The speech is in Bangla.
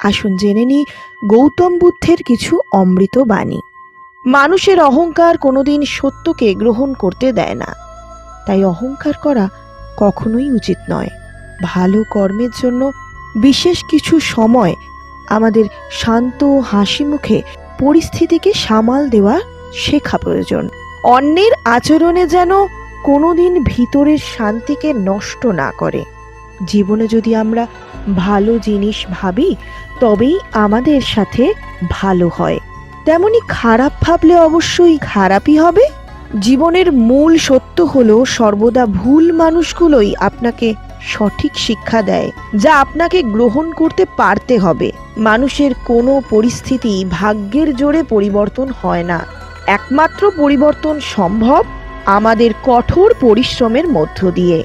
আসুন জেনে নিই গৌতম বুদ্ধের কিছু অমৃত বাণী। মানুষের অহংকার কোনোদিন সত্যকে গ্রহণ করতে দেয় না, তাই অহংকার করা কখনোই উচিত নয়। ভালো কর্মের জন্য বিশেষ কিছু সময় আমাদের শান্ত হাসি মুখে পরিস্থিতিকে সামাল দেওয়া শেখা প্রয়োজন। অন্যের আচরণে যেন কোনোদিন ভিতরের শান্তিকে নষ্ট না করে। জীবনে যদি আমরা ভালো জিনিস ভাবি তবেই আমাদের সাথে ভালো হয়, তেমনি খারাপ ভাবলে অবশ্যই খারাপই হবে। জীবনের মূল সত্য হলো সর্বদা ভুল মানুষগুলোই আপনাকে সঠিক শিক্ষা দেয়, যা আপনাকে গ্রহণ করতে পারতে হবে। মানুষের কোনো পরিস্থিতি ভাগ্যের জোরে পরিবর্তন হয় না, একমাত্র পরিবর্তন সম্ভব আমাদের কঠোর পরিশ্রমের মধ্য দিয়ে।